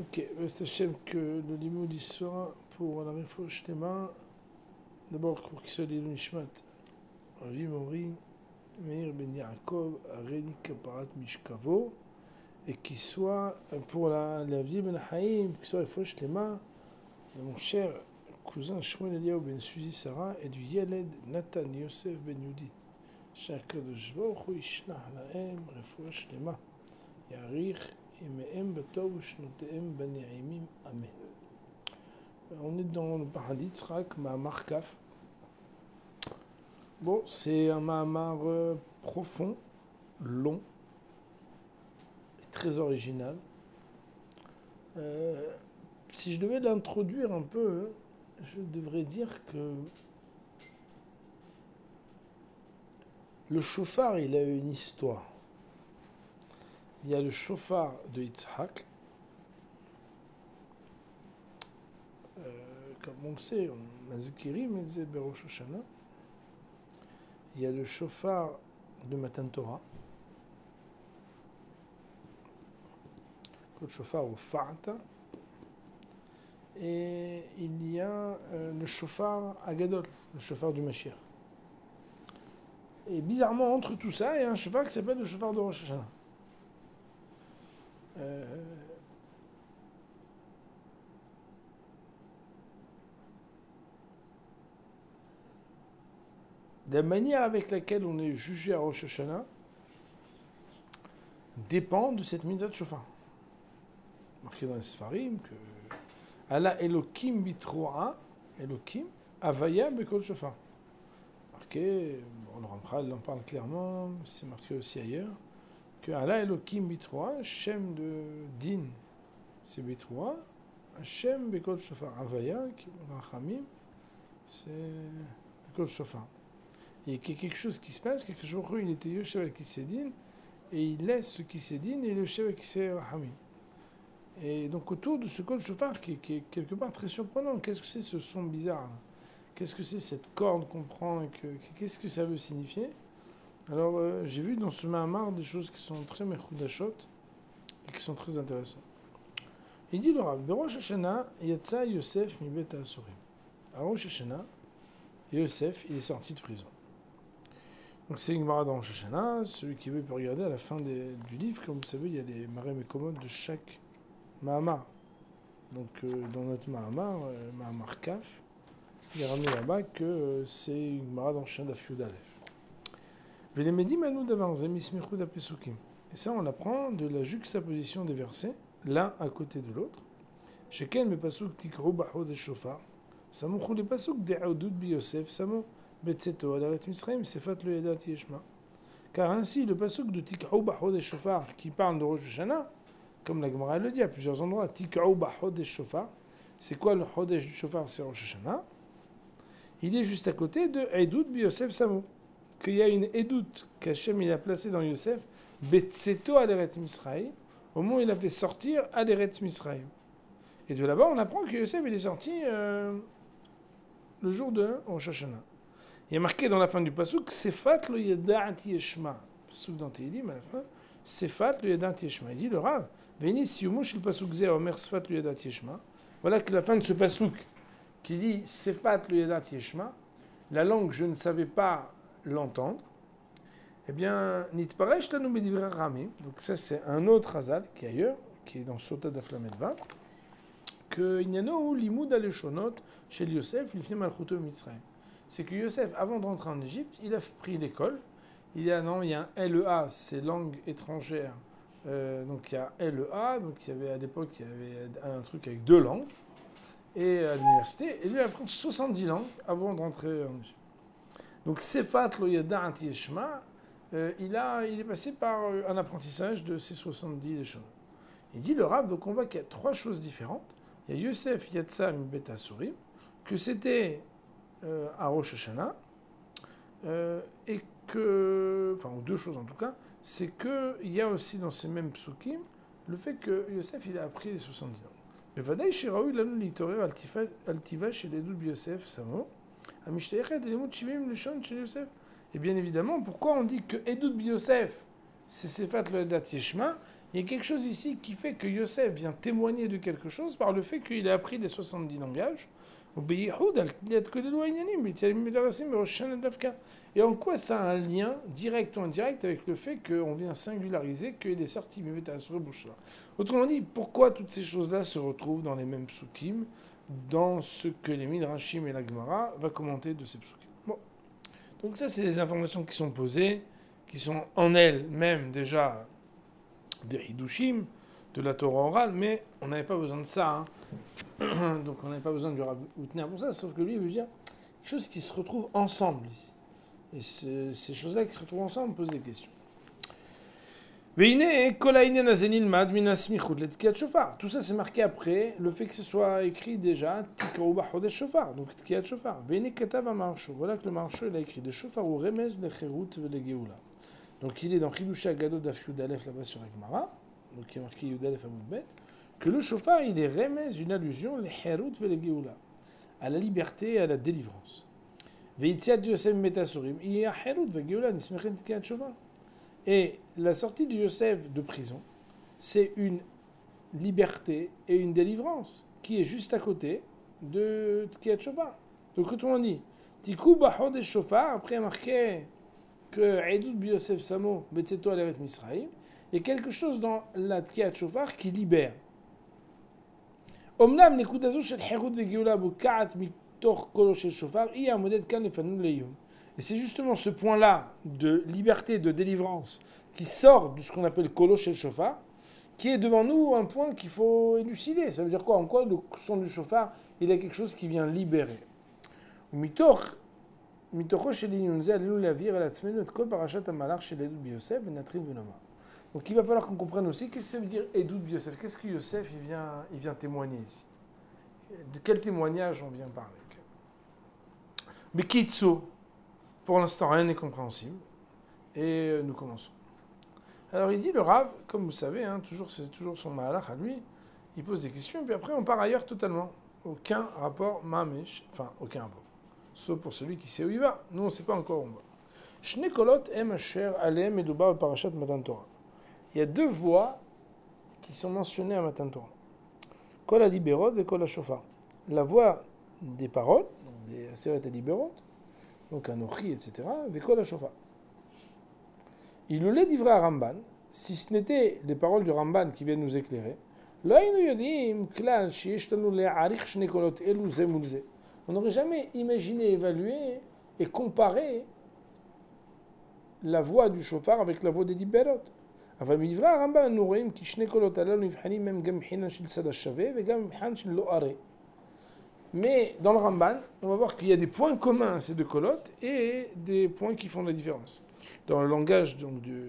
Ok, c'est Hachem que le limoud sera pour la Refouach Shlema. D'abord, pour qu'il soit l'Ilou Nishmat, Ravi Mori, Meir Ben Yaakov, Areni Kaparat Mishkavo, et qu'il soit pour la vie Ben Haïm, qu'il soit Refouach Shlema, de mon cher cousin Shmuel Eliyahu Ben Suzi Sarah et du Yeled Nathan Yosef Ben Yudit. שהקדוש ברוך הוא ישלח להם רפואה שלמה, יאריך ימיהם בטוב ושנותיהם בנעימים, אמן. On est dans le paradis Tzrak, Mahamar Kaf. Bon, c'est un Mahamar profond, long, et très original. Si je devais l'introduire un peu, je devrais dire que le chauffard, il a une histoire. Il y a le chauffard de Yitzhak. Comme on le sait, on mazkirim et c'est Berosh Hashanah. Il y a le chauffard de Matan Torah. Le chauffard au Fa'ata. Et il y a le chauffard Agadol, le chauffard du Mashiach. Et bizarrement, entre tout ça, il y a un chauffard qui s'appelle le chauffard de Rosh Hashanah. La manière avec laquelle on est jugé à Rosh Hashanah dépend de cette mitzvah de chauffard. Marqué dans les Sfarim que Allah Elokim bitroa, Elokim, Avaya bekol chauffard. Marqué, le Ramchal en parle clairement, c'est marqué aussi ailleurs, que Allah Elokim bitroa, Shem de Din, c'est bitroa, Shem bekol chauffard. Avaya, Rachamim, c'est bekol chauffard. Il y a quelque chose qui se passe, quelque chose, il était Yoshev al Kisedin, et il laisse ce Kisedin et le Yoshev al Kised Rahamim. Et donc autour de ce col chauffard qui est quelque part très surprenant, qu'est-ce que c'est ce son bizarre là? Qu'est-ce que c'est cette corde qu'on prend et qu'est-ce que ça veut signifier? Alors j'ai vu dans ce Mahamar des choses qui sont très mechoudashot et qui sont très intéressantes. Il dit le Rav, Berosh Hashanah Yatsa Yosef mi bet ha'asurim. À Rosh Hashanah, Yosef il est sorti de prison. Donc c'est une Gemara dans Rosh Hashanah, celui qui veut peut regarder à la fin du livre, comme vous savez, il y a des marés mécomodes de chaque Mahamar. Donc dans notre Mahamar, Mahamar Kaf, il est ramené là-bas que c'est une Gemara dans Rosh Hashanah d'Afyud Aleph. Velemedi manu davar zemismichud hapesukim. Et ça on apprend de la juxtaposition des versets, l'un à côté de l'autre. Sheken me pasuk tikru b'chod shofar. Samuchu le pasuk de'audud bi Yosef samu. Betseto alaret Misraim sefat le yadat yeshma. Car ainsi le pasuk de Tik'ou b'chod shofar qui parle de Rosh Hashanah, comme la Gemara le dit à plusieurs endroits, Tik'ou b'chod shofar, c'est quoi le chodesh du shofar? C'est Rosh Hashanah. Il est juste à côté de Edout bi Yosef Samu, qu'il y a une Edout qu'Hachem il a placée dans Yosef, Betseto alaret Misraim, au moment où il a fait sortir alaret Misraim. Et de là-bas on apprend que Yosef il est sorti le jour de Rosh Hashanah. Il y a marqué dans la fin du pasuk, Sefat lo yada'at yeshma. Pasuk dans Tehillim à la fin, Sefat lo yada'at yeshma. Il dit le Rav, Veni siyumush il pasuk zeh omer Sefat lo yada'at yeshma. Voilà que la fin de ce pasuk qui dit Sefat lo yada'at yeshma, la langue je ne savais pas l'entendre. Eh bien, nitparesh lanu medivra ramim. Donc ça c'est un autre Hazal qui est ailleurs, qui est dans Sota d'Aflamedva, que inyano limud aleshonot chez Yosef l'ifnim malchuto mitzrayim. C'est que Yosef, avant de rentrer en Égypte, il a pris l'école. Il y a un LEA, c'est langue étrangère. Donc il y a LEA, donc il y avait à l'époque il y avait un truc avec 2 langues. Et à l'université, et lui il apprend 70 langues avant de rentrer en Égypte. Donc Sefat lo yada'at yeshma, il est passé par un apprentissage de ces 70 léchons. Il dit le Rav, donc on voit qu'il y a 3 choses différentes. Il y a Yosef Yatsa mi bet ha'asurim, que c'était à Rosh Hashanah, et que, enfin, ou 2 choses en tout cas, c'est qu'il y a aussi dans ces mêmes psukim le fait que Yosef il a appris les 70 langues. Mais Vadaï Shiraoui lanu litorer altiva chez les doubles Yosef Samo, Amishtayechet et les mots de Shimim le shon chez Yosef. Et bien évidemment, pourquoi on dit que Edud bi Yosef c'est Sefat le Yadat Yeshma, Il y a quelque chose ici qui fait que Yosef vient témoigner de quelque chose par le fait qu'il a appris les 70 langages. Et en quoi ça a un lien, direct ou indirect, avec le fait qu'on vient singulariser qu'il est sorti Autrement dit, pourquoi toutes ces choses-là se retrouvent dans les mêmes psukim, dans ce que les Midrashim et la Gemara va commenter de ces psukim. Bon. Donc ça, c'est des informations qui sont posées, qui sont en elles-mêmes déjà des hidushim, de la Torah orale, mais on n'avait pas besoin de ça. Donc on n'avait pas besoin du Rav Houtner pour ça, sauf que lui, il veut dire quelque chose qui se retrouve ensemble ici. Et ces choses-là qui se retrouvent ensemble posent des questions. Tout ça, c'est marqué après le fait que ce soit écrit déjà Tikrou Bachodesh Shofar, donc Tkiyat Shofar. Voilà que le Maharsho il a écrit des Shofar ou Remez Lecherut Velegeoula. Donc il est dans Chidusha Gado Daf Yud Aleph là-bas sur la Gemara, donc il est marqué Yud Aleph Amud Bet, que le Shofar il est Remez, une allusion Lecherut Velegeoula, à la liberté et à la délivrance. Veitziat Yosef Metasorim, il y a Cherut Velegeoula Nismechet Tkiyat Shofar. Et la sortie de Yosef de prison, c'est une liberté et une délivrance qui est juste à côté de Tkiyat Shofar. Donc autrement dit, Tikou Bachodesh Shofar, après il y a marqué que Edoud bi Yosef Samo Betzeto Aleret Misraïm, il y a quelque chose dans la Tkiyat Shofar qui libère. Omnam nekudazo shel Cherut vegeoula bukaat mitoch kolo shel Shofar, iya modet kan lefanu leyom. Et c'est justement ce point-là de liberté, de délivrance, qui sort de ce qu'on appelle Kolo chez le Shofar, qui est devant nous un point qu'il faut élucider. Ça veut dire quoi? En quoi le son du Shofar, il a quelque chose qui vient libérer. Donc il va falloir qu'on comprenne aussi qu'est-ce que ça veut dire Edoud Yosef. Qu'est-ce que Yosef il vient témoigner ici? De quel témoignage on vient parler? Mais Kitso. Pour l'instant, rien n'est compréhensible. Et nous commençons. Alors, il dit, le Rav, comme vous savez, c'est toujours son mahalach à lui, il pose des questions, et puis après, on part ailleurs totalement. Aucun rapport mamesh, enfin, aucun rapport. Sauf pour celui qui sait où il va. Nous, on ne sait pas encore où on va. Shne kolot em asher alem medubar parashat Matan Torah. Il y a deux voix qui sont mentionnées à Matan Torah. Kol adiberot et kol shofar. La voix des paroles, donc des aseret adiberot, donc Anochi, etc., Vekol HaShofar. Il le livre à Ramban, si ce n'était les paroles du Ramban qui viennent nous éclairer, on n'aurait jamais imaginé évaluer et comparer la voix du Shofar avec la voix des Diberot. אבל מדברי הרמב"ם אנו רואים כי שני קולות הללו נבחנים הם גם מבחינה של צד השווה וגם מבחינה של לא ערה. Mais dans le Ramban, on va voir qu'il y a des points communs à ces deux colottes et des points qui font la différence. Dans le langage donc, de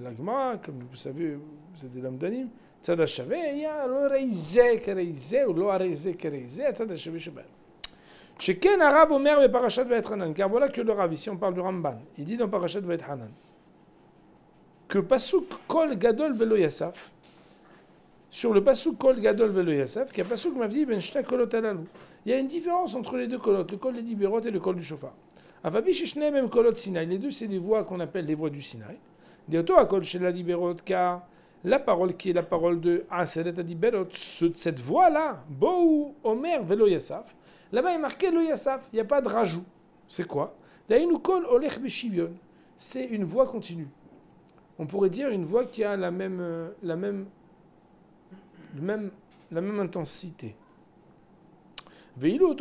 l'Agma, comme vous savez, vous êtes des lames d'anime, Tzad HaShaveh, il y a lo reizeh kereizeh ou lo areizeh kereizeh, Tzad HaShaveh Shabbat. Sheken Harav Omer ve Parashat Va'etchanan, car voilà que le Rav, ici on parle du Ramban, il dit dans Parashat Va'etchanan que Pasuk Kol Gadol Velo Yasaf, sur le pasuk Kol Gadol Velo Yasaf, qui est pasuk Mavdi Ben Shta Kolot Alalu. Il y a une différence entre les deux kolotes, le kol des Diberot et le kol du Shofar. Avabi Shishne même kolot Sinaï. Les deux, c'est des voix qu'on appelle les voix du Sinaï. Dioto a kol chez la Diberot, car la parole qui est la parole de Aseret Adiberot, cette voix-là, Bou Omer Velo Yasaf, là-bas il est marqué Lo Yasaf, il n'y a pas de rajout. C'est quoi? Daïnou Kol Olech Beshivion. C'est une voix continue. On pourrait dire une voix qui a la même intensité. Alors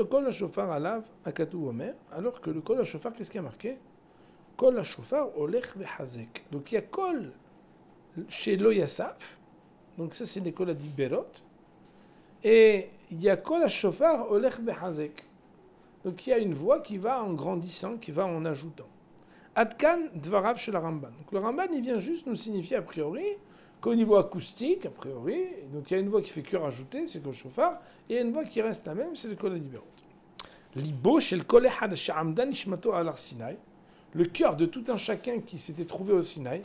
que le kol hashofar, qu'est-ce qui a marqué? Kol hashofar olech vechazek. Donc il y a kol chez Lo Yasaf, donc ça c'est les kol adiberot, et il y a kol hashofar olech vechazek. Donc il y a une voix qui va en grandissant, qui va en ajoutant. Adkan dvarav chez la Ramban. Donc le Ramban il vient juste nous signifier a priori qu'au niveau acoustique, a priori, donc il y a une voix qui fait que rajouter, c'est le shofar, et il y a une voix qui reste la même, c'est le kol adiberot. Libo shel kol echad she'amdan nishmato alar Sinaï, le cœur de tout un chacun qui s'était trouvé au Sinaï,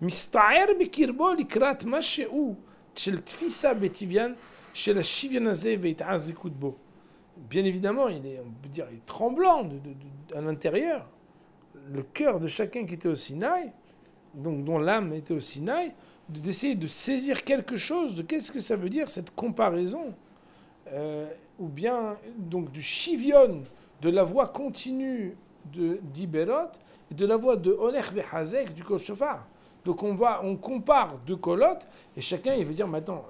mista'er bekirbo likrat ma she'u shel tfisa betivian shel hashivyan hazeh ve'it'azikut bo. Bien évidemment, on peut dire, il est tremblant à l'intérieur. Le cœur de chacun qui était au Sinaï, donc dont l'âme était au Sinaï, d'essayer de saisir quelque chose, de qu'est-ce que ça veut dire cette comparaison, ou bien donc du shivion, de la voix continue d'Iberot et de la voix de Olech Vehazek du Kol Shofar. Donc on compare deux colottes et chacun il veut dire maintenant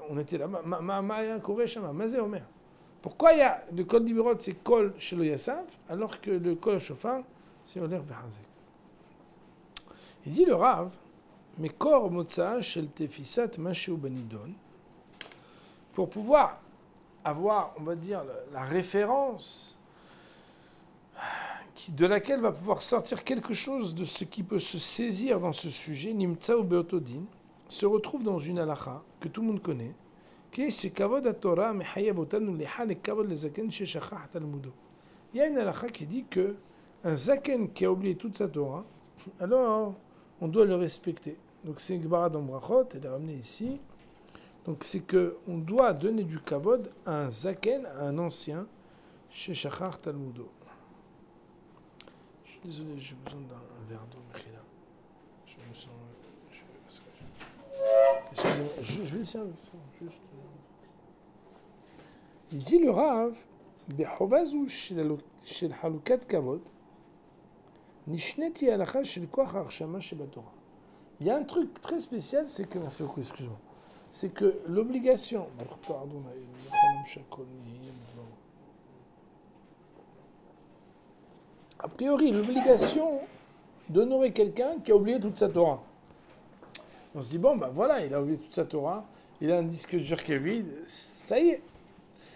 on était là, Mazé Omer. Pourquoi il y a le Kol d'Iberot c'est Kol Shelo Yassaf alors que le Kol Shofar c'est Olech Vehazek. Il dit le Rav, mais Kor Motsa Shel Tefisat Masheu Banidon, pour pouvoir avoir, on va dire, la référence de laquelle va pouvoir sortir quelque chose de ce qui peut se saisir dans ce sujet, Nimtsa ou Beotodin, se retrouve dans une halakha que tout le monde connaît, qui est chez Kavod HaTorah Mechayev Otanu Lecha le Kavod le Zaken Sheshachah Talmudo. Il y a une halakha qui dit que un Zaken qui a oublié toute sa Torah, alors on doit le respecter. Donc c'est une Gemara dans Brachot, elle est ramenée ici. Donc c'est qu'on doit donner du kavod à un zaken, à un ancien, chez Shachar Talmudo. Je suis désolé, j'ai besoin d'un verre d'eau, Mechila. Je me sens... Excusez-moi, je vais le servir, c'est bon, juste... Il dit le Rav, Bechovazu shel halukat kavod, nishneti alacha shel koach harshama shebatorah. Il y a un truc très spécial, c'est que... Merci beaucoup, excuse-moi. C'est que l'obligation... A priori, l'obligation d'honorer quelqu'un qui a oublié toute sa Torah. On se dit, bon, ben voilà, il a oublié toute sa Torah, il a un disque dur qui est vide, ça y est.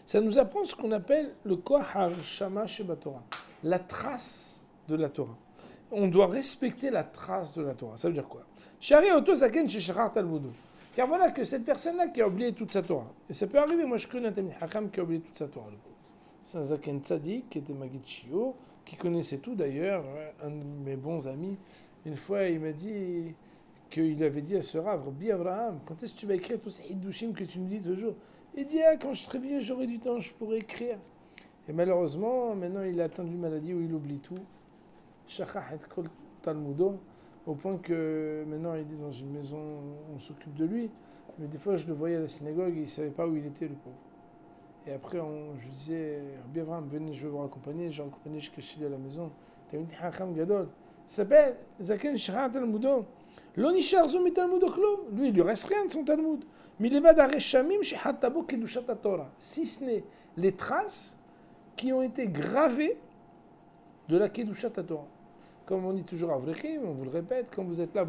Ça nous apprend ce qu'on appelle le Koach HaShama Sheba Torah, la trace de la Torah. On doit respecter la trace de la Torah. Ça veut dire quoi? Shari Oto Zaken Sheshachar Talmudo. Car voilà que cette personne-là qui a oublié toute sa Torah, et ça peut arriver, moi je connais un Talmid Hakam qui a oublié toute sa Torah. C'est un Zaken Tzadik qui était Magid Shio, qui connaissait tout d'ailleurs, un de mes bons amis. Une fois il m'a dit qu'il avait dit à ce Rav, Rabbi Abraham, quand est-ce que tu vas écrire tous ces Hiddushim que tu nous dis toujours? Il dit, quand je serai vieux, j'aurai du temps, je pourrai écrire. Et malheureusement, maintenant il a atteint une maladie où il oublie tout. Shachach et Kol Talmudo. Au point que maintenant il est dans une maison, on s'occupe de lui. Mais des fois je le voyais à la synagogue et il ne savait pas où il était, le pauvre. Et après je lui disais, Rabbi Avraham, venez, je vais vous raccompagner. J'ai accompagné jusqu'à chez lui à la maison. Talmid Chacham Gadol. Il s'appelle Zaken Shachar Talmudo. Lo nishar zo mi Talmudo klum. Lui, il lui reste rien de son Talmud. Mais il va d'areshamim shehatabo kedushat Torah. Si ce n'est les traces qui ont été gravées de la kedushat Torah. Comme on dit toujours à Vrechim, on vous le répète, quand vous êtes là,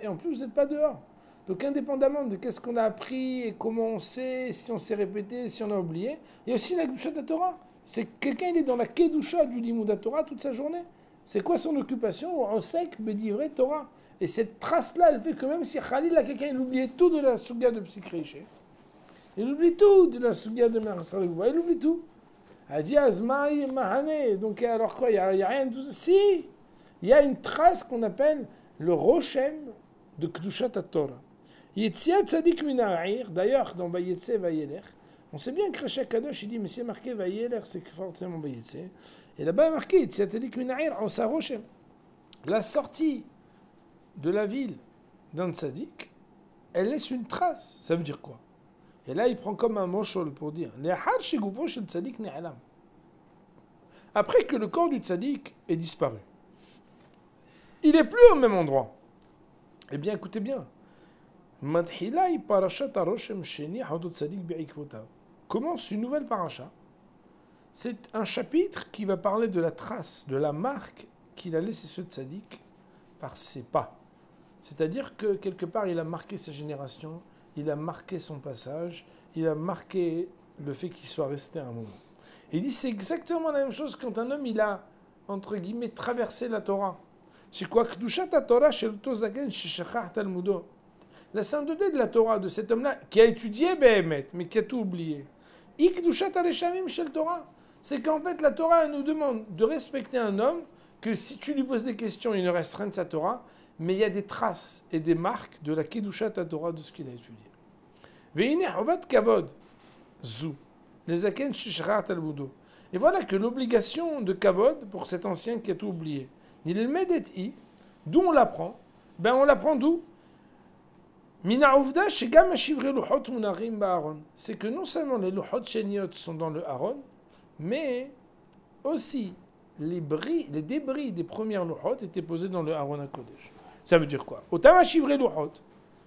et en plus vous n'êtes pas dehors. Donc indépendamment de qu'est-ce qu'on a appris et comment on sait, si on s'est répété, si on a oublié, il y a aussi la Kedushat Torah. C'est quelqu'un, il est dans la Kedusha du Limud Torah toute sa journée. C'est quoi son occupation? On sait que Bedivre Torah. Et cette trace-là, elle fait que même si Khalil a quelqu'un, il oubliait tout de la Souga de Psychréché, il oublie tout de la Souga de Mersarigouva, il oublie tout. Adi Azmaï Mahane. Donc alors quoi, il n'y a rien de tout ça? Si! Il y a une trace qu'on appelle le Roshem de Kedushat Torah. Yetziat Tzadik Mina'ir, d'ailleurs dans Vayetze Vayelech, on sait bien que Rashi Kadosh il dit, mais c'est marqué Vayelech, c'est forcément Vayetze. Et là-bas il est marqué Yetziat Tzadik Mina'ir, en sa Roshem. La sortie de la ville d'un Tzadik, elle laisse une trace. Ça veut dire quoi? Et là il prend comme un moshol pour dire Le'achar shegufo shel Tzadik ne'alam. Après que le corps du Tzadik est disparu, il n'est plus au même endroit. Eh bien, écoutez bien. Commence une nouvelle paracha. C'est un chapitre qui va parler de la trace, de la marque qu'il a laissé ce tzaddik par ses pas. C'est-à-dire que quelque part, il a marqué sa génération, il a marqué son passage, il a marqué le fait qu'il soit resté un moment. Et il dit, c'est exactement la même chose quand un homme, il a, entre guillemets, traversé la Torah. C'est quoi? La sainteté de la Torah, de cet homme-là, qui a étudié Behemet, mais qui a tout oublié. C'est qu'en fait, la Torah nous demande de respecter un homme, que si tu lui poses des questions, il ne reste rien de sa Torah, mais il y a des traces et des marques de la Kedushat Torah de ce qu'il a étudié. Et voilà que l'obligation de Kavod, pour cet ancien qui a tout oublié, d'où on l'apprend? Ben on l'apprend d'où? Mina Uvda, Shegam Ashivre Luchot Munarim Ba'aron. C'est que non seulement les Luchot Sheniot sont dans le Aaron, mais aussi les débris des premières Luchot étaient posés dans le Aaron HaKodesh. Ça veut dire quoi? Otam Ashivre Luchot.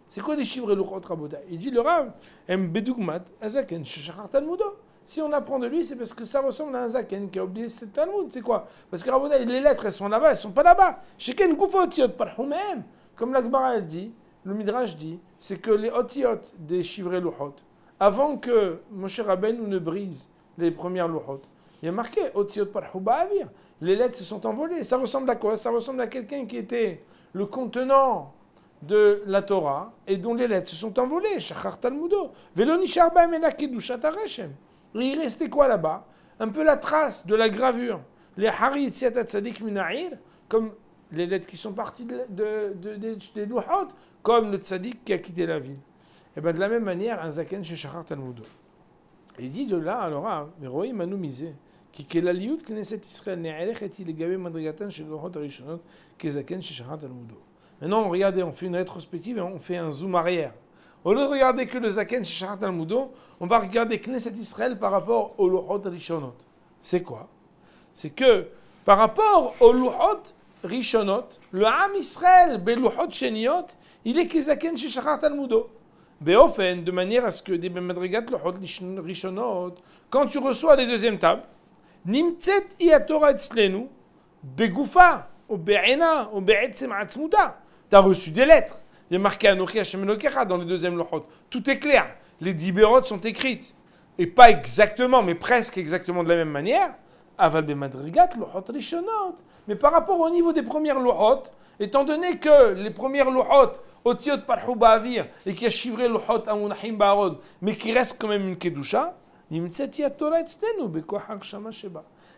C'est quoi des Shivre Luchot Rabotai? Il dit le Rav, Em Bedugmat, Azaken Sheshachar Talmudo. Si on apprend de lui, c'est parce que ça ressemble à un Zaken qui a oublié ce Talmud. C'est quoi? Parce que Rabotai, les lettres, elles sont là-bas, elles sont pas là-bas. Sheken Gufo Otiot Parhumem. Comme l'Akbara, elle dit, le Midrash dit, c'est que les Otiot des Shivre Luchot, avant que Moshe Rabbeinu ne brise les premières Luchot, il y a marqué Otiot Parhu Ba'avir. Les lettres se sont envolées. Ça ressemble à quoi? Ça ressemble à quelqu'un qui était le contenant de la Torah et dont les lettres se sont envolées. Shachar Talmudo. Veloni Sharba Mena Kedushat Hareshem. Il restait quoi là-bas? Un peu la trace de la gravure. Les Hari Yitziat Tzadik Mina'ir, comme les lettres qui sont parties des Luchot, comme le Tzadik qui a quitté la ville. Et bien de la même manière, un Zaken chez Shachar Talmudo. Il dit de là, alors, mais Roï Manu Misé, qui est la liout Knesset Israël, Ne'elechet il gavé Madrigatan chez Luchot Arishonot, qui est Zaken chez Shachar Talmudo. Maintenant, regardez, on fait une rétrospective et on fait un zoom arrière. Au lieu de regarder que le Zaken chez Shachar Talmudo, on va regarder Knesset Israël par rapport au Luchot Arishonot. C'est quoi? C'est que par rapport au Luchot Rishonot, le Am Israël, Beluchot Sheniot, il est Kezaken chez Shachar Talmudo. Beofen, de manière à ce que des Madrigat Luchot Rishonot, quand tu reçois les deuxièmes tables, Nimtzet Iatora Etzlenu, Begoufa, ou Be'ena, ou Be'etzem Atzmuda. Tu as reçu des lettres. Il y a marqué Anochi Hashem Elokecha dans les deuxièmes Luchot. Tout est clair. Les Diberot sont écrites. Et pas exactement, mais presque exactement de la même manière. Aval Bemadrigat Luchot Rishonot. Mais par rapport au niveau des premières Luchot, étant donné que les premières Luchot, Otiot Parhu Ba'avir, et qui a chivré Luchot Amunahim Ba'arod, mais qui reste quand même une Kedusha,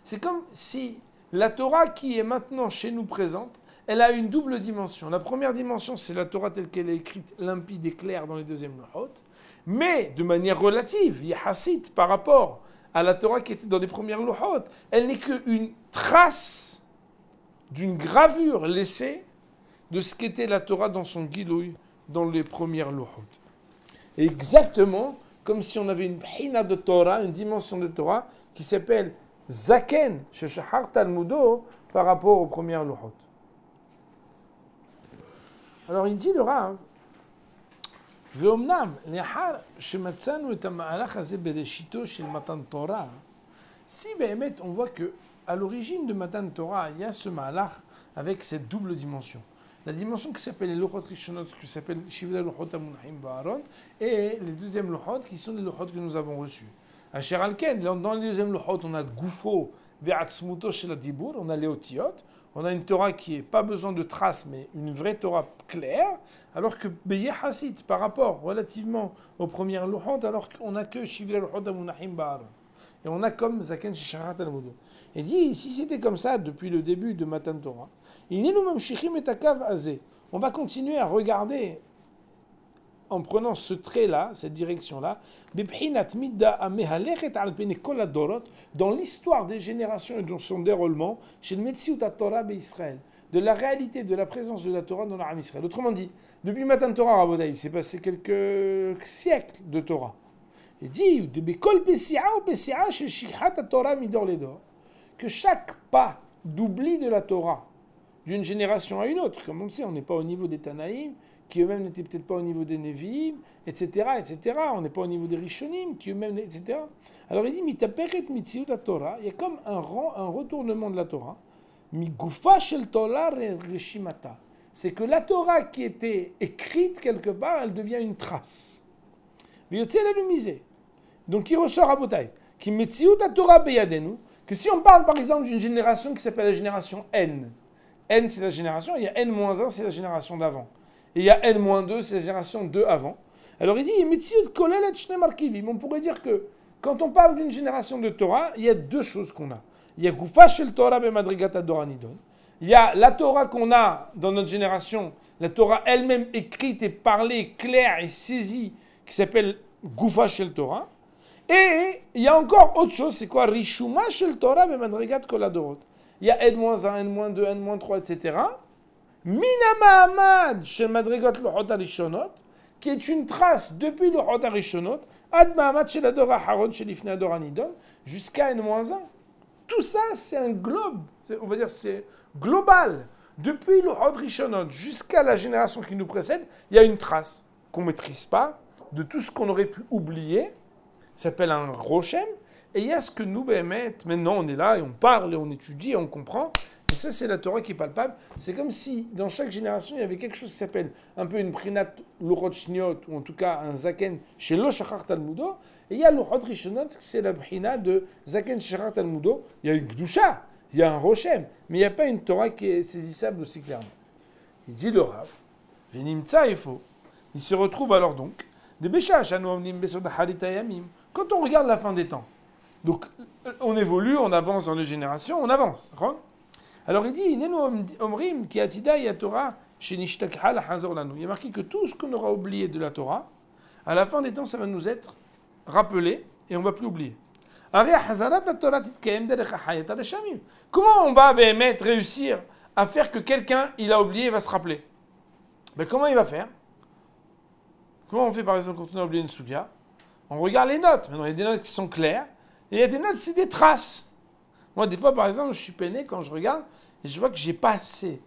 c'est comme si la Torah qui est maintenant chez nous présente, elle a une double dimension. La première dimension, c'est la Torah telle qu'elle est écrite, limpide et claire dans les deuxièmes Luchot, mais de manière relative, Yahassit, par rapport à la Torah qui était dans les premières Luchot, elle n'est qu'une trace d'une gravure laissée de ce qu'était la Torah dans son Gilouï, dans les premières Luchot. Exactement comme si on avait une bhina de Torah, une dimension de Torah, qui s'appelle Zaken, chez Shachar Talmudo, par rapport aux premières Luchot. Alors il dit le Rav, ואומנם, לאחר שמצאנו את המהלך הזה בראשיתו של מתן תורה, si באמת on voit que à l'origine de Matan Torah, il y a ce malach avec cette double dimension. La dimension qui s'appelle les Luchot Rishonot, qui s'appelle Shivle Luchot Amunahim Ba'aron, et les deuxièmes Luchot qui sont les Luchot que nous avons reçus. Asher Alken, dans les deuxièmes Luchot, on a Gufo Ve'atzmuto Shel Adibur, on a les Otiot, on a une Torah qui n'est pas besoin de traces, mais une vraie Torah claire, alors que Be'yahassit, par rapport relativement aux premières Luchot, alors qu'on n'a que Shivle Luchot Amunahim Ba'aron. Et on a comme Zaken Shachar Talmudo. Et dit, si c'était comme ça depuis le début de Matan Torah, on va continuer à regarder en prenant ce trait-là, cette direction-là, dans l'histoire des générations et dans son déroulement, chez le Metziut Torah Israël, de la réalité de la présence de la Torah dans l'Am Israël. Autrement dit, depuis Matan Torah, Raboda, il s'est passé quelques siècles de Torah. Il dit, que chaque pas d'oubli de la Torah, d'une génération à une autre, comme on le sait, on n'est pas au niveau des Tanaïm, qui eux-mêmes n'étaient peut-être pas au niveau des Nevi'im, etc., etc. On n'est pas au niveau des Rishonim, qui eux-mêmes, etc. Alors il dit, mitaperet mitziut la Torah, il y a comme un retournement de la Torah, migufa shel Torah reshimata. C'est que la Torah qui était écrite quelque part, elle devient une trace. V'yotze la lumisée. Donc il ressort à Botaï, qui mitziut la Torah beyadenu, que si on parle par exemple d'une génération qui s'appelle la génération N, N c'est la génération, il y a N-1, c'est la génération d'avant. Et il y a N-2, c'est la génération 2 avant. Alors il dit, on pourrait dire que quand on parle d'une génération de Torah, il y a deux choses qu'on a. Il y a Gufa shel Torah bemadrigata doranidon. Il y a la Torah qu'on a dans notre génération, la Torah elle-même écrite et parlée, claire et saisie, qui s'appelle Gufa shel Torah. Et il y a encore autre chose, c'est quoi? Rishuma shel Torah bemadrigat koladorot. Il y a N-1, N-2, N-3, etc. Mina Mahamad shel madrigot luchot arishonot, qui est une trace depuis le Hod Arishonot, Ad Mahamat Shel Ador Aharon Shel Ifnei Ador Anidon, jusqu'à N-1. Tout ça, c'est un globe, on va dire c'est global. Depuis le Hod Rishonot jusqu'à la génération qui nous précède, il y a une trace qu'on ne maîtrise pas de tout ce qu'on aurait pu oublier. Ça s'appelle un Rochem. Et il y a ce que nous, maintenant on est là et on parle et on étudie et on comprend. Et ça, c'est la Torah qui est palpable. C'est comme si dans chaque génération, il y avait quelque chose qui s'appelle un peu une prinat l'urot shniot, ou en tout cas un zaken chez lo shachar talmudo. Et il y a l'urot rishonot, c'est la prinat de zaken shachar talmudo. Il y a une gdusha, il y a un rochem, mais il n'y a pas une Torah qui est saisissable aussi clairement. Il dit le Rav, venimtsa il faut. Il se retrouve alors donc des béchash quand on regarde la fin des temps. Donc, on évolue, on avance dans les générations, on avance. Alors, il dit, il y a marqué que tout ce qu'on aura oublié de la Torah, à la fin des temps, ça va nous être rappelé et on ne va plus oublier. Comment on va réussir à faire que quelqu'un, il a oublié et va se rappeler? Ben, comment il va faire? Comment on fait, par exemple, quand on a oublié une souga? On regarde les notes. Maintenant, il y a des notes qui sont claires. Et il y a des notes, c'est des traces. Moi, des fois, par exemple, je suis peiné quand je regarde et je vois que je n'ai pas assez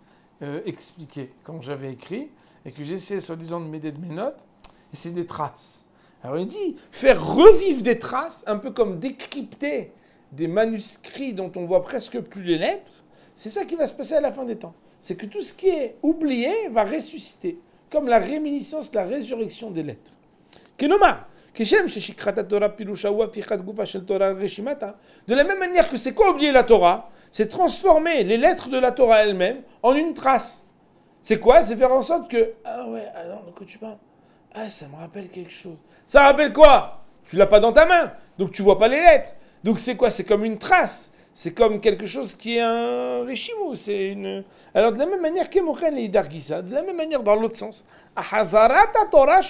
expliqué quand j'avais écrit et que j'essaie, soi-disant, de m'aider de mes notes. Et c'est des traces. Alors, il dit, faire revivre des traces, un peu comme décrypter des manuscrits dont on voit presque plus les lettres, c'est ça qui va se passer à la fin des temps. C'est que tout ce qui est oublié va ressusciter, comme la réminiscence, la résurrection des lettres. Kenoma. De la même manière que c'est quoi oublier la Torah? C'est transformer les lettres de la Torah elles-mêmes en une trace. C'est quoi? C'est faire en sorte que... Ah ouais, alors quand tu parles... Ah, ça me rappelle quelque chose. Ça rappelle quoi? Tu l'as pas dans ta main, donc tu vois pas les lettres. Donc c'est quoi? C'est comme une trace. C'est comme quelque chose qui est un réchimou. C'est une... Alors de la même manière qu'Emochen et Idargisa, de la même manière dans l'autre sens. Torah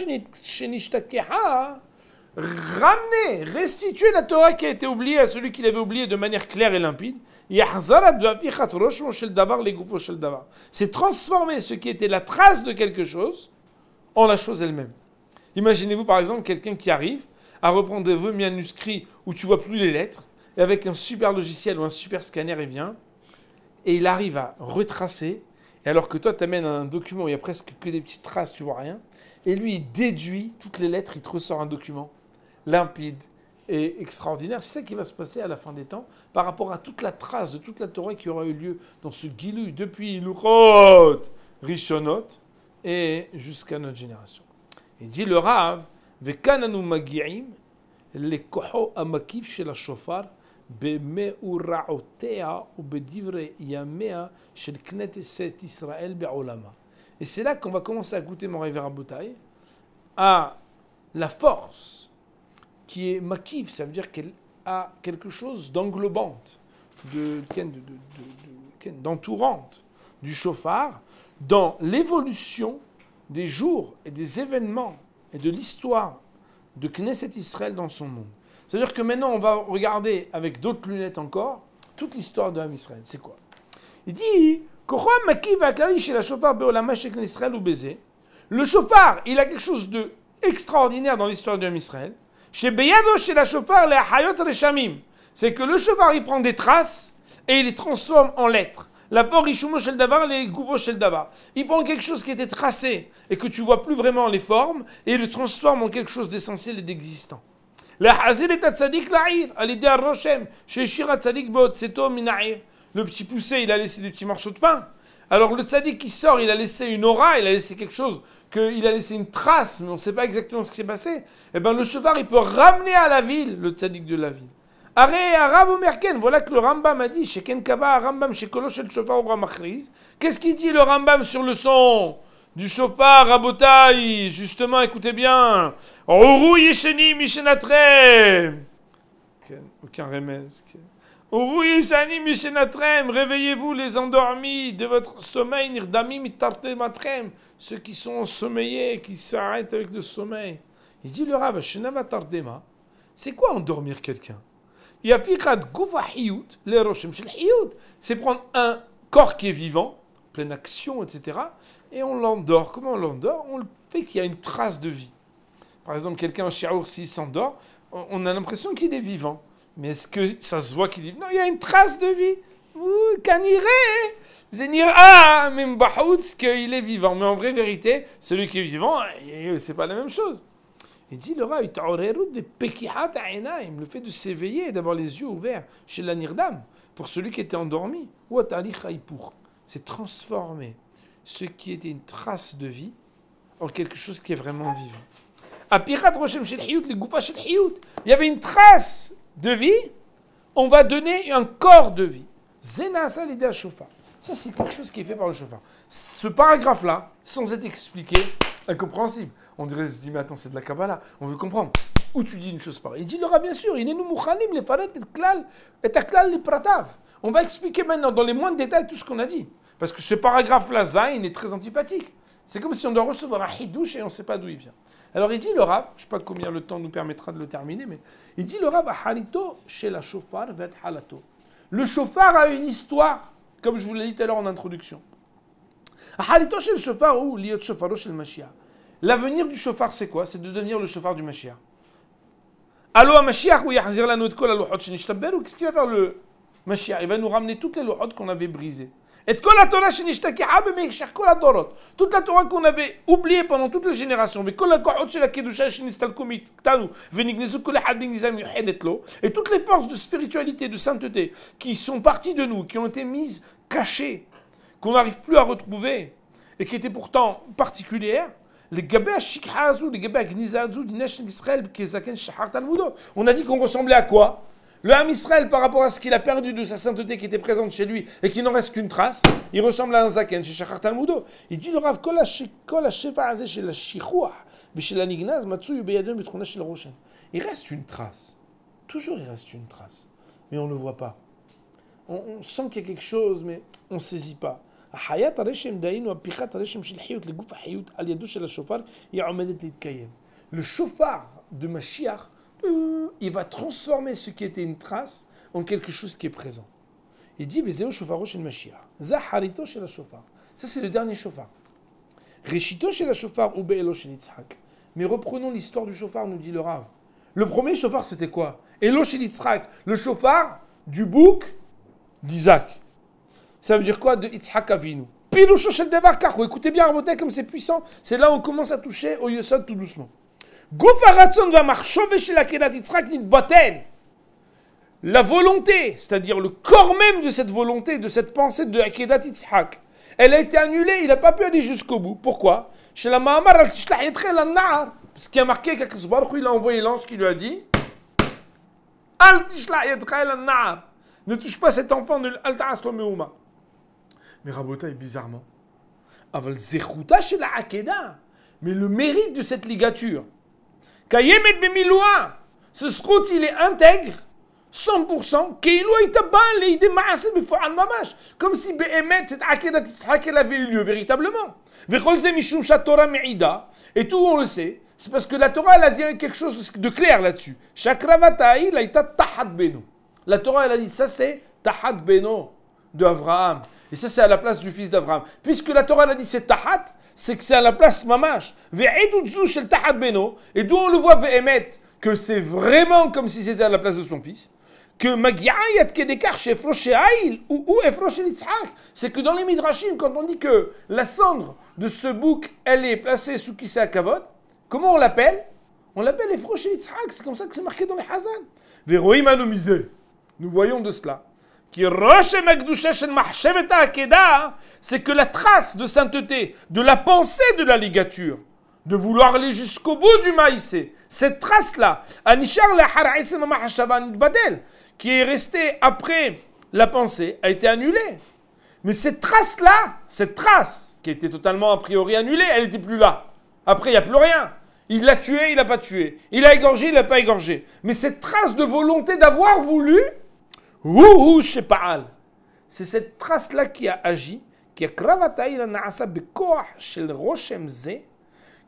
ramener, restituer la Torah qui a été oubliée à celui qui l'avait oubliée de manière claire et limpide. C'est transformer ce qui était la trace de quelque chose en la chose elle-même. Imaginez-vous par exemple quelqu'un qui arrive à reprendre des manuscrits où tu vois plus les lettres, et avec un super logiciel ou un super scanner, il vient, et il arrive à retracer, et alors que toi tu amènes un document où il y a presque que des petites traces, tu vois rien, et lui il déduit toutes les lettres, il te ressort un document limpide et extraordinaire. C'est ça qui va se passer à la fin des temps par rapport à toute la trace de toute la Torah qui aura eu lieu dans ce Gilui depuis Luchot Rishonot et jusqu'à notre génération. Il dit le Rav, Vekananu Magi'im, le Koho Amakif chez la Shofar, Bemeura'otea ou Bedivre Yamea chez le Knesset Israël Be'olama. Et c'est là qu'on va commencer à goûter, mon Révérend Boutaï, à la force qui est makif, ça veut dire qu'elle a quelque chose d'englobante, d'entourante du shofar dans l'évolution des jours et des événements et de l'histoire de Knesset Israël dans son monde. C'est-à-dire que maintenant, on va regarder avec d'autres lunettes encore toute l'histoire de Ham Israël. C'est quoi? Il dit le shofar, il a quelque chose d'extraordinaire dans l'histoire de Ham Israël. C'est que le shofar, il prend des traces et il les transforme en lettres. L'apport Rishumo Shel Davar, les Gouvo Shel Davar. Il prend quelque chose qui était tracé et que tu ne vois plus vraiment les formes et il le transforme en quelque chose d'essentiel et d'existant. Le petit poussé, il a laissé des petits morceaux de pain. Alors le tzaddik qui sort, il a laissé une aura, il a laissé quelque chose, il a laissé une trace, mais on ne sait pas exactement ce qui s'est passé. Eh bien le shofar, il peut ramener à la ville le tzaddik de la ville. Voilà que le Rambam a dit, qu'est-ce qu'il dit le Rambam sur le son du shofar, Rabotai? Justement, écoutez bien. Aucun remède. Réveillez-vous les endormis de votre sommeil, ceux qui sont ensommeillés, qui s'arrêtent avec le sommeil. Il dit le Rav, c'est quoi endormir quelqu'un? C'est prendre un corps qui est vivant, pleine action, etc. Et on l'endort. Comment on l'endort? On le fait qu'il y a une trace de vie. Par exemple, quelqu'un en shi'ur, s'il s'endort, on a l'impression qu'il est vivant. Mais est-ce que ça se voit qu'il est... Non, il y a une trace de vie. Kaniré, Zenira, même Bahoutz, qu'il est vivant. Mais en vraie vérité, celui qui est vivant, c'est pas la même chose. Il dit le Rav, le fait de s'éveiller et d'avoir les yeux ouverts chez l'anirdam, pour celui qui était endormi, c'est transformer ce qui était une trace de vie en quelque chose qui est vraiment vivant. Il y avait une trace de vie, on va donner un corps de vie. Ça, c'est quelque chose qui est fait par le chauffard. Ce paragraphe-là, sans être expliqué, incompréhensible. On dirait, se dit, mais attends, c'est de la Kabbalah. On veut comprendre. Où tu dis une chose pareille? Il dit, il aura bien sûr, il est nous mouchanim, les faret, et aklal, les pratav. On va expliquer maintenant dans les moindres détails tout ce qu'on a dit. Parce que ce paragraphe-là, Zayn, est très antipathique. C'est comme si on doit recevoir un hidouche et on ne sait pas d'où il vient. Alors il dit le Rav, je ne sais pas combien le temps nous permettra de le terminer, mais il dit le Rav, halito chez la shofar vet halato. Le shofar a une histoire, comme je vous l'ai dit tout à l'heure en introduction. Halito chez le shofar ou liot shofaro chez le Mashiach. L'avenir du shofar, c'est quoi? C'est de devenir le shofar du Mashiach. Allo Mashiach ou yahzir lanu et kol alohot shenishtaberu. Qu'est-ce qu'il va faire le Mashiach? Il va nous ramener toutes les lohot qu'on avait brisées. Et toute la Torah qu'on avait oubliée pendant toutes les générations, et toutes les forces de spiritualité, de sainteté, qui sont parties de nous, qui ont été mises cachées, qu'on n'arrive plus à retrouver, et qui étaient pourtant particulières, les Gabé Shikhazu, les Gabé Gnizazu, Israël, on a dit qu'on ressemblait à quoi? Le Ham Israël, par rapport à ce qu'il a perdu de sa sainteté qui était présente chez lui et qui n'en reste qu'une trace, il ressemble à un zaken chez Shachar Talmudo. Il dit le Rav, Kol ha-shefa hazeh shel ha-shichuach v'shel ha-nignaz matsuy beyadem b'tchuna shel roshen. Il reste une trace. Toujours il reste une trace. Mais on ne le voit pas. On sent qu'il y a quelque chose, mais on ne saisit pas. Hayat ha-reshem daïnu ha-pichat ha-reshem shel hiyut leguf ha-hiyut al yado shel ha-shofar ya'omedet litkayem. Le shofar de Mashiach, il va transformer ce qui était une trace en quelque chose qui est présent. Il dit Vezeo shofaro shel Mashiach. Zaharito shel shofar. Ça c'est le dernier shofar. Reshito shel shofar ou be'elo shel Yitzhak. Mais reprenons l'histoire du shofar, nous dit le Rav. Le premier shofar c'était quoi? Elo shel Yitzhak, le shofar du bouc d'Isaac. Ça veut dire quoi? De Yitzhak Avinu. Pirusho shel devar kacho. Écoutez bien, Rabotai, comme c'est puissant. C'est là où on commence à toucher au Yesod tout doucement. La volonté, c'est-à-dire le corps même de cette volonté, de cette pensée de Akedat Yitzhak, elle a été annulée, il n'a pas pu aller jusqu'au bout. Pourquoi? Chez la Mahamar, parce qu'il y a marqué qu'Akadosh Baruch Hu, il a envoyé l'ange qui lui a dit ne touche pas cet enfant, mais Rabotai, bizarrement, mais le mérite de cette ligature, ce srout, il est intègre, 100%, comme si Behemet, cette Akedat Yitzhak, elle avait eu lieu véritablement. Et tout, on le sait, c'est parce que la Torah, elle a dit quelque chose de clair là-dessus. La Torah, elle a dit, ça c'est Tahat Beno de Avraham. Et ça, c'est à la place du fils d'Avraham. Puisque la Torah, elle a dit, c'est Tahat, c'est que c'est à la place Mamash. Et d'où on le voit Behemet, que c'est vraiment comme si c'était à la place de son fils. Que c'est que dans les Midrashim, quand on dit que la cendre de ce bouc, elle est placée sous Kissé Kavod, comment on l'appelle? On l'appelle Efrosh Yitzhak, c'est comme ça que c'est marqué dans les Hazan. Veroim anomizé. Nous voyons de cela. C'est que la trace de sainteté, de la pensée de la ligature, de vouloir aller jusqu'au bout du maïsé, cette trace-là, qui est restée après la pensée, a été annulée. Mais cette trace-là, cette trace, qui était totalement a priori annulée, elle n'était plus là. Après, il n'y a plus rien. Il l'a tué, il n'a pas tué. Il a égorgé, il n'a pas égorgé. Mais cette trace de volonté d'avoir voulu, c'est cette trace-là qui a agi, qui a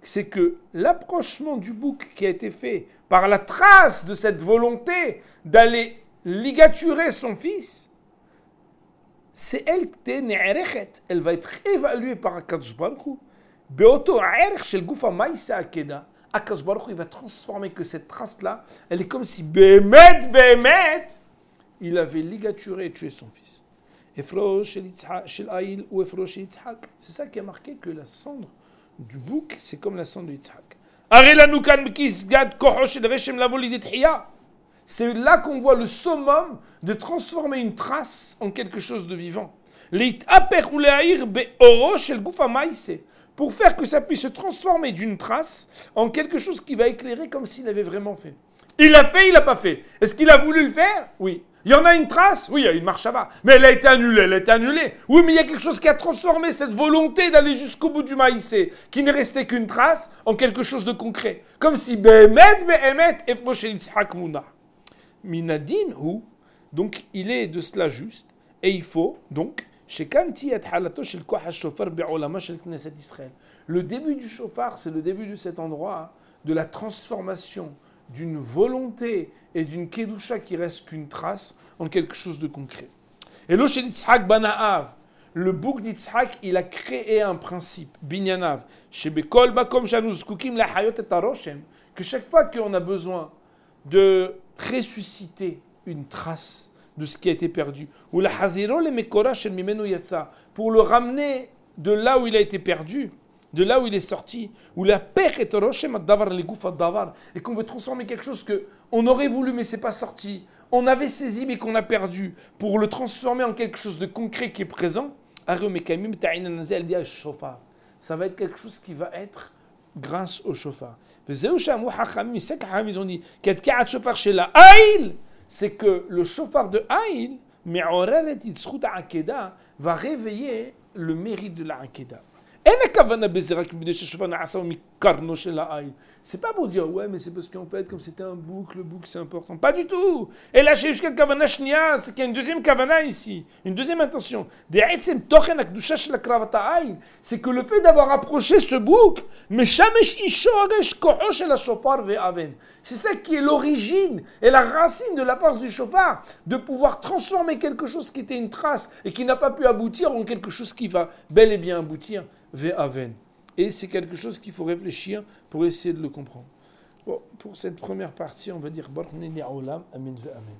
c'est que l'approchement du bouc qui a été fait par la trace de cette volonté d'aller ligaturer son fils, c'est elle elle va être évaluée par Akadosh Baruch Hu. Beoto Aerech shel Gufa Maïsa Akeda. Akadosh Baruch Hu, il va transformer que cette trace-là, elle est comme si Behemet, il avait ligaturé et tué son fils. Efrosh shel Aïl ou Efrosh shel Yitzhak. C'est ça qui a marqué que la cendre du bouc, c'est comme la cendre de Yitzhak. C'est là qu'on voit le summum de transformer une trace en quelque chose de vivant. Pour faire que ça puisse se transformer d'une trace en quelque chose qui va éclairer comme s'il avait vraiment fait. Il l'a fait, il l'a pas fait. Est-ce qu'il a voulu le faire? Oui. Il y en a une trace? Oui, il y a une marche à bas. Mais elle a été annulée, Oui, mais il y a quelque chose qui a transformé cette volonté d'aller jusqu'au bout du maïsé, qui n'est resté qu'une trace, en quelque chose de concret. Comme si Minadin ou, donc il est de cela juste, et il faut, donc, le début du shofar, c'est le début de cet endroit, de la transformation d'une volonté et d'une kedusha qui reste qu'une trace en quelque chose de concret. Et là, chez Yitzhak Banaav, le bouc d'Yitzhak, il a créé un principe, Binyanav, chez Bekol Bakom Shanuz Kukim la Hayot et Taroshem, que chaque fois qu'on a besoin de ressusciter une trace de ce qui a été perdu, ou la Haziro le Mekora Shel Mimenu Yatsa, pour le ramener de là où il a été perdu, de là où il est sorti, où la pech est Roshem Davar le Gouf Davar, et qu'on veut transformer quelque chose que on aurait voulu mais c'est pas sorti, on avait saisi mais qu'on a perdu, pour le transformer en quelque chose de concret qui est présent. Ça va être quelque chose qui va être grâce au shofar. Ils ont dit c'est que le shofar de Aïl va réveiller le mérite de la Akeda. C'est pas pour dire ouais mais c'est parce qu'en fait comme c'était un bouc, le bouc c'est important. Pas du tout. Et là chez jusqu'à kavana shnia, c'est qu'il y a une deuxième kavana ici, une deuxième intention. C'est que le fait d'avoir approché ce bouc, c'est ça qui est l'origine et la racine de la force du shofar, de pouvoir transformer quelque chose qui était une trace et qui n'a pas pu aboutir en quelque chose qui va bel et bien aboutir. Ve'aven. Et c'est quelque chose qu'il faut réfléchir pour essayer de le comprendre. Bon, pour cette première partie, on va dire Baruch Nini Olam, Amen ve'amen.